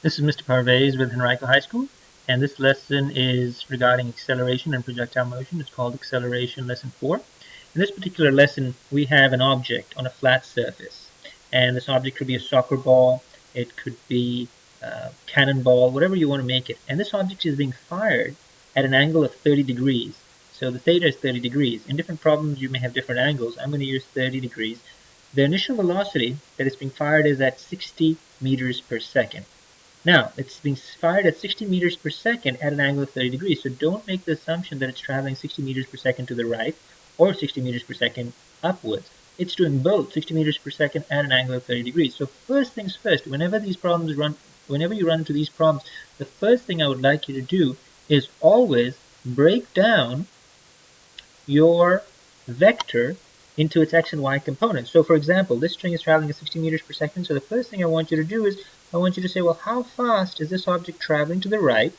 This is Mr. Parvaiz with Henrico High School, and this lesson is regarding acceleration and projectile motion. It's called Acceleration Lesson 4. In this particular lesson, we have an object on a flat surface, and this object could be a soccer ball, it could be a cannonball, whatever you want to make it. And this object is being fired at an angle of 30 degrees. So the theta is 30 degrees. In different problems, you may have different angles. I'm going to use 30 degrees. The initial velocity that is being fired is at 60 meters per second. Now, it's being fired at 60 meters per second at an angle of 30 degrees, so don't make the assumption that it's traveling 60 meters per second to the right or 60 meters per second upwards. It's doing both, 60 meters per second at an angle of 30 degrees. So first things first, whenever you run into these problems, the first thing I would like you to do is always break down your vector into its x and y components. So for example, this string is traveling at 60 meters per second, so the first thing I want you to do is I want you to say, well, how fast is this object traveling to the right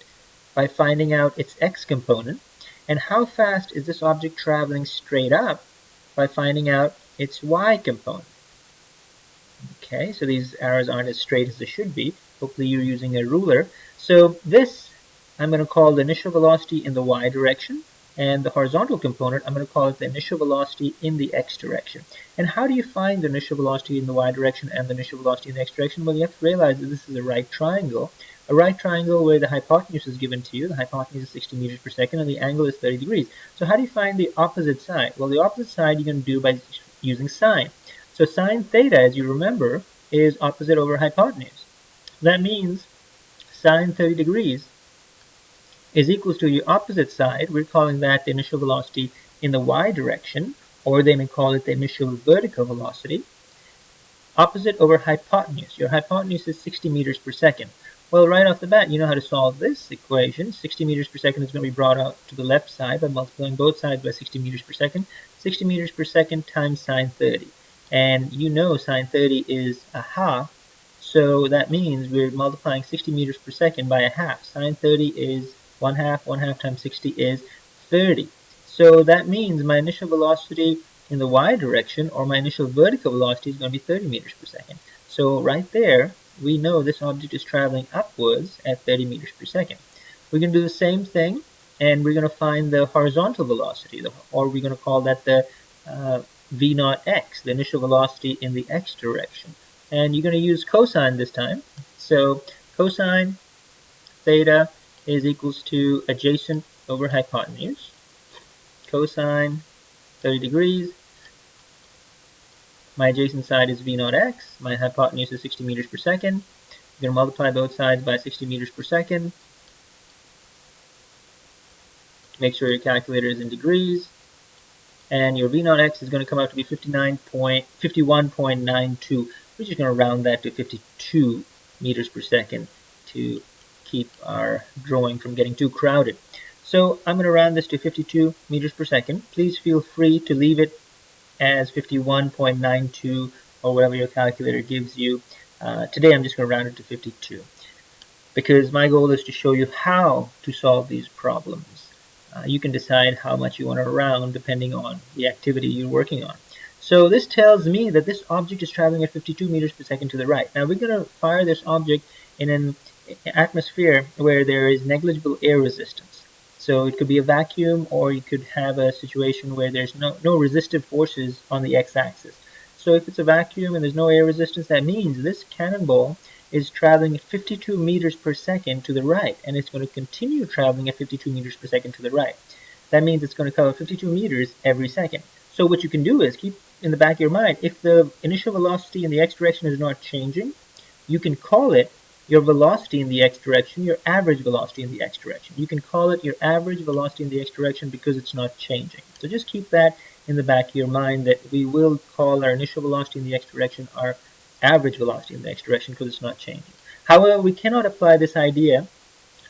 by finding out its x component, and how fast is this object traveling straight up by finding out its y component. Okay, so these arrows aren't as straight as they should be. Hopefully you're using a ruler. So this I'm going to call the initial velocity in the y direction, and the horizontal component, I'm going to call it the initial velocity in the x direction. And how do you find the initial velocity in the y direction and the initial velocity in the x direction? Well, you have to realize that this is a right triangle. A right triangle where the hypotenuse is given to you. The hypotenuse is 60 meters per second and the angle is 30 degrees. So how do you find the opposite side? Well, the opposite side you're going to do by using sine. So sine theta, as you remember, is opposite over hypotenuse. That means sine 30 degrees is equals to your opposite side. We're calling that the initial velocity in the y direction, or they may call it the initial vertical velocity, opposite over hypotenuse. Your hypotenuse is 60 meters per second. Well, right off the bat, you know how to solve this equation. 60 meters per second is going to be brought out to the left side by multiplying both sides by 60 meters per second. 60 meters per second times sine 30. And you know sine 30 is a half, so that means we're multiplying 60 meters per second by a half. Sine 30 is 1 half times 60 is 30. So that means my initial velocity in the y direction, or my initial vertical velocity, is going to be 30 meters per second. So right there, we know this object is traveling upwards at 30 meters per second. We're going to do the same thing, and we're going to find the horizontal velocity, or we're going to call that the v naught x, the initial velocity in the x direction. And you're going to use cosine this time. So cosine theta is equals to adjacent over hypotenuse. Cosine 30 degrees. My adjacent side is v naught x. My hypotenuse is 60 meters per second. I'm going to multiply both sides by 60 meters per second. Make sure your calculator is in degrees. And your v naught x is going to come out to be 51.92. We're just going to round that to 52 meters per second to keep our drawing from getting too crowded. So I'm going to round this to 52 meters per second. Please feel free to leave it as 51.92 or whatever your calculator gives you. Today I'm just going to round it to 52 because my goal is to show you how to solve these problems. You can decide how much you want to round depending on the activity you're working on. So this tells me that this object is traveling at 52 meters per second to the right. Now we're going to fire this object in an atmosphere where there is negligible air resistance. So it could be a vacuum, or you could have a situation where there's no resistive forces on the x-axis. So if it's a vacuum and there's no air resistance, that means this cannonball is traveling at 52 meters per second to the right, and it's going to continue traveling at 52 meters per second to the right. That means it's going to cover 52 meters every second. So what you can do is keep in the back of your mind, if the initial velocity in the x direction is not changing, you can call it your velocity in the x direction, your average velocity in the x direction. You can call it your average velocity in the x direction because it's not changing. So just keep that in the back of your mind, that we will call our initial velocity in the x direction our average velocity in the x direction because it's not changing. However, we cannot apply this idea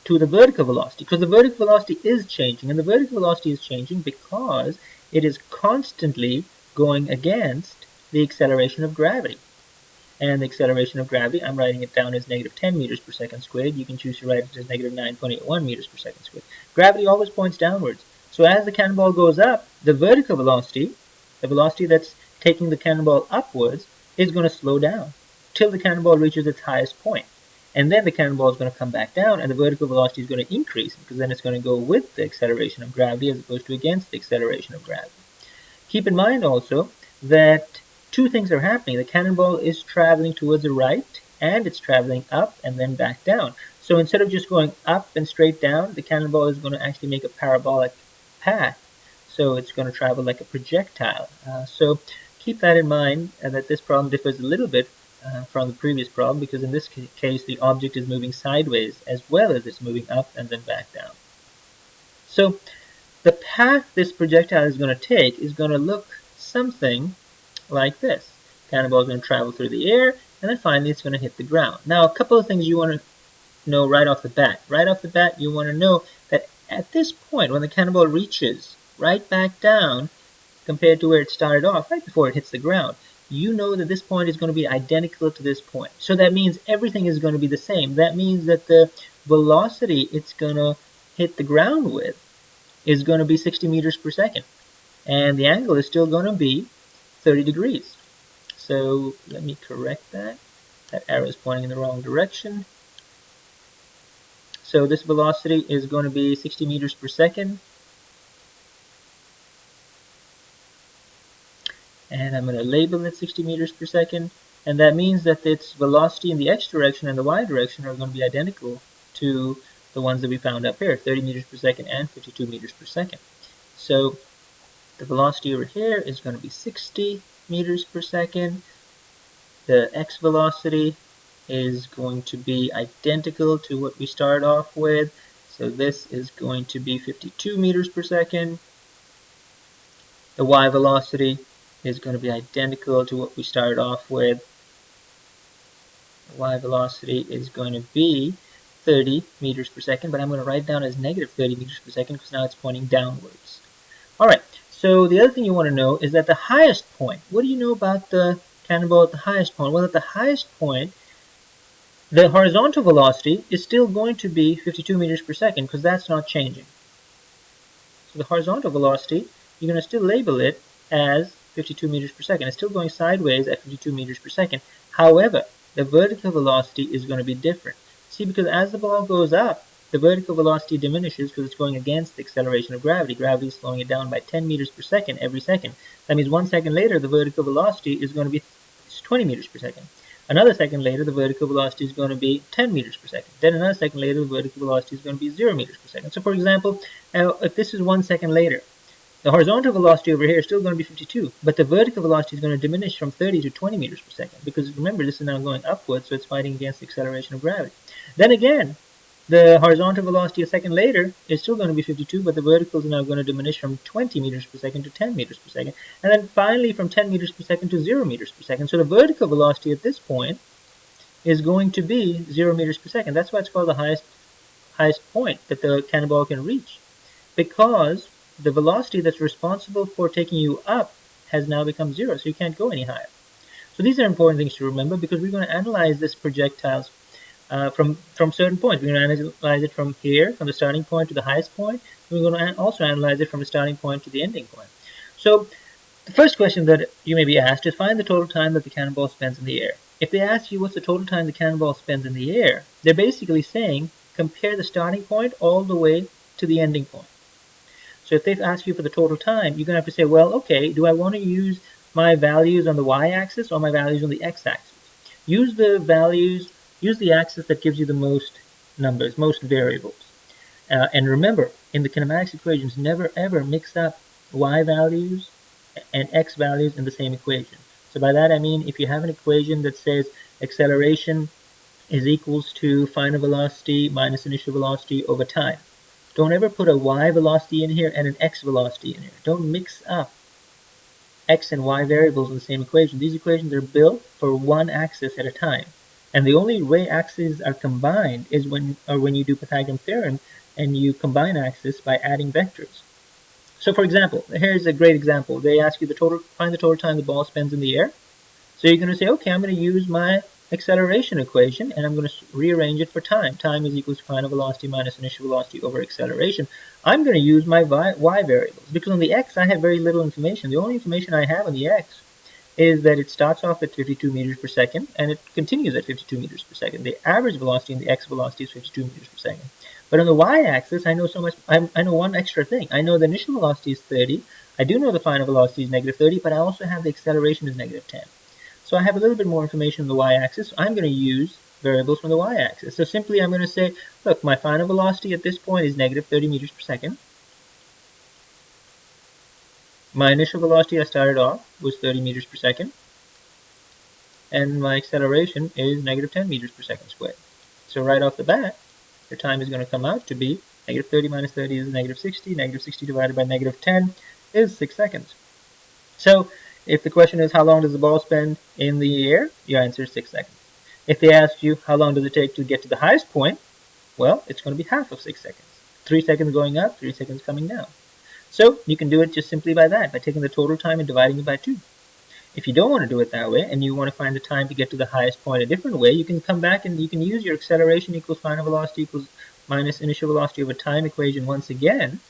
to the vertical velocity because the vertical velocity is changing, and the vertical velocity is changing because it is constantly going against the acceleration of gravity. And the acceleration of gravity, I'm writing it down as negative 10 meters per second squared. You can choose to write it as negative 9.81 meters per second squared. Gravity always points downwards. So as the cannonball goes up, the vertical velocity, the velocity that's taking the cannonball upwards, is going to slow down till the cannonball reaches its highest point. and then the cannonball is going to come back down, and the vertical velocity is going to increase because then it's going to go with the acceleration of gravity as opposed to against the acceleration of gravity. Keep in mind also that two things are happening. The cannonball is traveling towards the right, and it's traveling up and then back down. So instead of just going up and straight down, the cannonball is going to actually make a parabolic path. So it's going to travel like a projectile. So keep that in mind, that this problem differs a little bit from the previous problem, because in this case the object is moving sideways as well as it's moving up and then back down. So the path this projectile is going to take is going to look something like this. Cannonball is going to travel through the air, and then finally it's going to hit the ground. Now, a couple of things you want to know right off the bat. Right off the bat, you want to know that at this point, when the cannonball reaches right back down compared to where it started off, right before it hits the ground, you know that this point is going to be identical to this point. So that means everything is going to be the same. That means that the velocity it's going to hit the ground with is going to be 60 meters per second. And the angle is still going to be 30 degrees. So let me correct that. That arrow is pointing in the wrong direction. So this velocity is going to be 60 meters per second. And I'm going to label it 60 meters per second. And that means that its velocity in the x direction and the y direction are going to be identical to the ones that we found up here, 30 meters per second and 52 meters per second. So the velocity over here is going to be 60 meters per second. The x velocity is going to be identical to what we start off with. So this is going to be 52 meters per second. The y velocity is going to be identical to what we started off with. The y velocity is going to be 30 meters per second, but I'm going to write it down as negative 30 meters per second because now it's pointing downwards. Alright, so the other thing you want to know is that the highest point, what do you know about the cannonball at the highest point? Well, at the highest point, the horizontal velocity is still going to be 52 meters per second because that's not changing. So the horizontal velocity, you're going to still label it as 52 meters per second. It's still going sideways at 52 meters per second. However, the vertical velocity is going to be different. See, because as the ball goes up, the vertical velocity diminishes because it's going against the acceleration of gravity. Gravity is slowing it down by 10 meters per second every second. That means 1 second later, the vertical velocity is going to be 20 meters per second. Another second later, the vertical velocity is going to be 10 meters per second. Then another second later, the vertical velocity is going to be 0 meters per second. So for example, if this is 1 second later, the horizontal velocity over here is still going to be 52, but the vertical velocity is going to diminish from 30 to 20 meters per second, because remember, this is now going upwards, so it's fighting against the acceleration of gravity. Then again, the horizontal velocity a second later is still going to be 52, but the vertical is now going to diminish from 20 meters per second to 10 meters per second, and then finally from 10 meters per second to 0 meters per second. So the vertical velocity at this point is going to be 0 meters per second. That's why it's called the highest point that the cannonball can reach, because the velocity that's responsible for taking you up has now become 0, so you can't go any higher. So these are important things to remember, because we're going to analyze this projectiles from certain points. We're going to analyze it from here, from the starting point to the highest point. We're going to also analyze it from the starting point to the ending point. So the first question that you may be asked is find the total time that the cannonball spends in the air. If they ask you what's the total time the cannonball spends in the air, they're basically saying compare the starting point all the way to the ending point. So if they've asked you for the total time, you're going to have to say, well, okay, do I want to use my values on the y-axis or my values on the x-axis? Use the axis that gives you the most numbers, most variables. And remember, in the kinematics equations, never ever mix up y values and x values in the same equation. So by that I mean, if you have an equation that says acceleration is equals to final velocity minus initial velocity over time, don't ever put a y velocity in here and an x velocity in here. Don't mix up x and y variables in the same equation. These equations are built for one axis at a time. And the only way axes are combined is when you do Pythagorean theorem and you combine axes by adding vectors. So for example, here's a great example. They ask you find the total time the ball spends in the air. So you're going to say, okay, I'm going to use my acceleration equation, and I'm going to rearrange it for time. Time is equals to final velocity minus initial velocity over acceleration. I'm going to use my y variables, because on the x I have very little information. The only information I have on the x is that it starts off at 52 meters per second and it continues at 52 meters per second. The average velocity and the x velocity is 52 meters per second. But on the y-axis, I know so much. I know one extra thing. I know the initial velocity is 30. I do know the final velocity is negative 30, but I also have the acceleration is negative 10. So I have a little bit more information on the y-axis. I'm going to use variables from the y-axis. So simply I'm going to say, look, my final velocity at this point is negative 30 meters per second. My initial velocity I started off was 30 meters per second. And my acceleration is negative 10 meters per second squared. So right off the bat, the time is going to come out to be negative 30 minus 30 is negative 60. Negative 60 divided by negative 10 is 6 seconds. So if the question is how long does the ball spend in the air, your answer is 6 seconds. If they ask you how long does it take to get to the highest point, well, it's going to be half of 6 seconds. 3 seconds going up, 3 seconds coming down. So you can do it just simply by that, by taking the total time and dividing it by 2. If you don't want to do it that way, and you want to find the time to get to the highest point a different way, you can come back and you can use your acceleration equals final velocity equals minus initial velocity over time equation once again.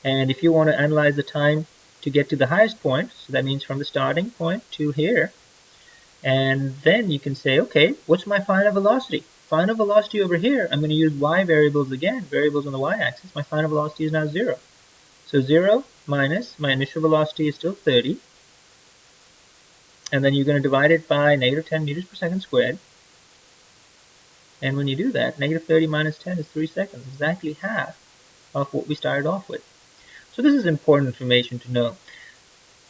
And if you want to analyze the time to get to the highest point, so that means from the starting point to here, and then you can say, okay, what's my final velocity? Final velocity over here, I'm going to use y variables again, variables on the y-axis. My final velocity is now 0. So 0 minus my initial velocity is still 30. And then you're going to divide it by negative 10 meters per second squared. And when you do that, negative 30 minus 10 is 3 seconds, exactly half of what we started off with. So this is important information to know.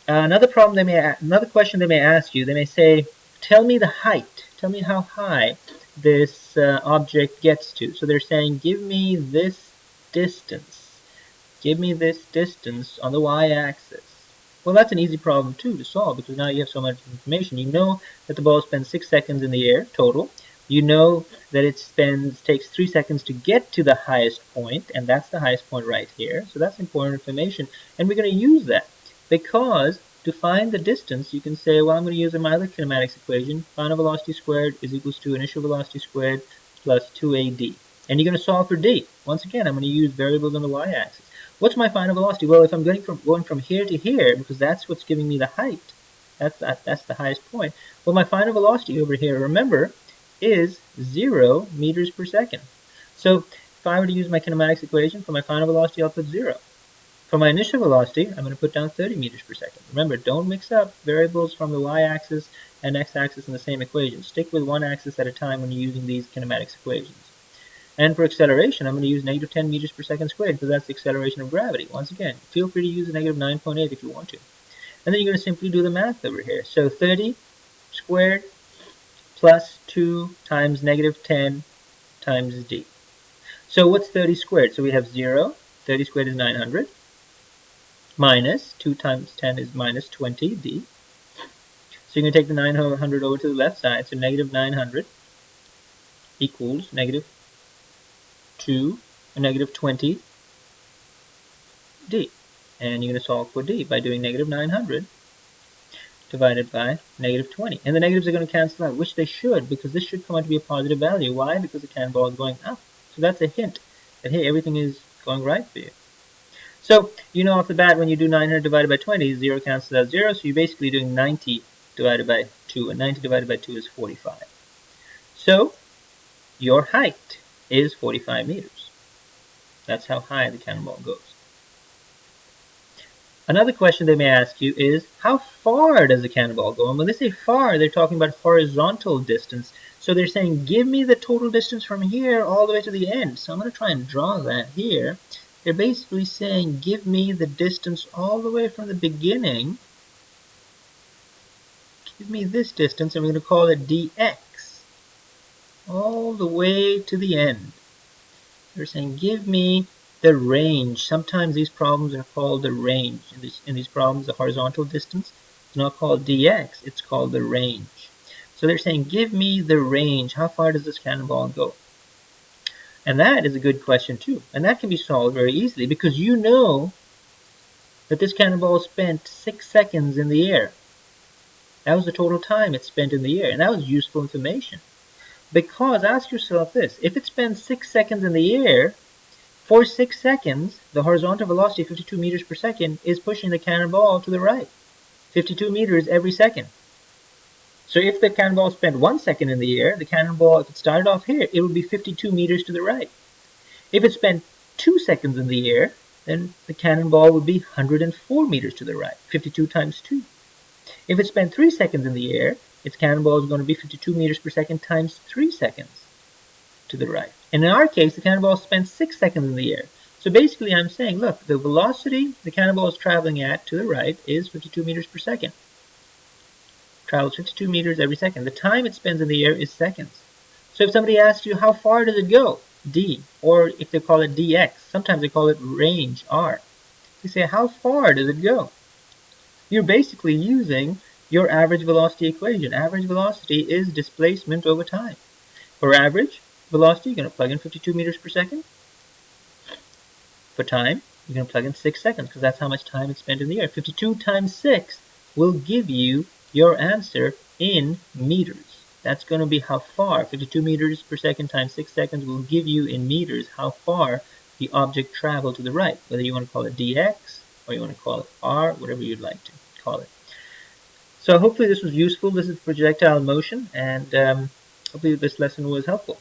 Another question they may ask you, they may say, tell me the height, tell me how high this object gets to. So they're saying, give me this distance. Give me this distance on the y-axis. Well, that's an easy problem too to solve because now you have so much information. You know that the ball spends 6 seconds in the air total. You know that it takes 3 seconds to get to the highest point, and that's the highest point right here. So that's important information, and we're going to use that because to find the distance, you can say, well, I'm going to use my other kinematics equation. Final velocity squared is equals to initial velocity squared plus 2AD. And you're going to solve for D. Once again, I'm going to use variables on the y-axis. What's my final velocity? Well, if I'm going from here to here, because that's what's giving me the height, that's the highest point. Well, my final velocity over here, remember, is 0 meters per second. So if I were to use my kinematics equation for my final velocity, I'll put 0. For my initial velocity, I'm going to put down 30 meters per second. Remember, don't mix up variables from the y-axis and x-axis in the same equation. Stick with one axis at a time when you're using these kinematics equations. And for acceleration, I'm going to use negative 10 meters per second squared because that's the acceleration of gravity. Once again, feel free to use a negative 9.8 if you want to. And then you're going to simply do the math over here. So 30 squared plus 2 times negative 10 times d. So what's 30 squared? So we have 0. 30 squared is 900. Minus 2 times 10 is minus 20d. So you're going to take the 900 over to the left side. So negative 900 equals negative 2 and negative 20 d. And you're going to solve for d by doing negative 900 divided by negative 20. And the negatives are going to cancel out, which they should, because this should come out to be a positive value. Why? Because the cannonball is going up. So that's a hint that, hey, everything is going right for you. So you know off the bat when you do 900 divided by 20, 0 cancels out 0. So you're basically doing 90 divided by 2. And 90 divided by 2 is 45. So your height is 45 meters. That's how high the cannonball goes. Another question they may ask you is, how far does the cannonball go? And when they say far, they're talking about horizontal distance. So they're saying, give me the total distance from here all the way to the end. So I'm going to try and draw that here. They're basically saying, give me the distance all the way from the beginning. Give me this distance, and we're going to call it dx. All the way to the end. They're saying, give me the range. Sometimes these problems are called the range. In these problems, the horizontal distance is not called dx, it's called the range. So they're saying, give me the range. How far does this cannonball go? And that is a good question too. And that can be solved very easily because you know that this cannonball spent 6 seconds in the air. That was the total time it spent in the air. And that was useful information. Because ask yourself this, if it spends 6 seconds in the air, for 6 seconds, the horizontal velocity, 52 meters per second, is pushing the cannonball to the right. 52 meters every second. So if the cannonball spent 1 second in the air, the cannonball, if it started off here, it would be 52 meters to the right. If it spent 2 seconds in the air, then the cannonball would be 104 meters to the right, 52 times 2. If it spent 3 seconds in the air, its cannonball is going to be 52 meters per second times 3 seconds to the right. And in our case, the cannonball spent 6 seconds in the air. So basically I'm saying, look, the velocity the cannonball is traveling at to the right is 52 meters per second. Travels 52 meters every second. The time it spends in the air is seconds. So if somebody asks you, how far does it go? D. Or if they call it dx, sometimes they call it range, r. They say, how far does it go? You're basically using your average velocity equation. Average velocity is displacement over time. For average velocity, you're going to plug in 52 meters per second. For time, you're going to plug in 6 seconds because that's how much time it's spent in the air. 52 times 6 will give you your answer in meters. That's going to be how far. 52 meters per second times 6 seconds will give you in meters how far the object traveled to the right, whether you want to call it dx or you want to call it r, whatever you'd like to call it. So hopefully this was useful. This is projectile motion, and hopefully this lesson was helpful.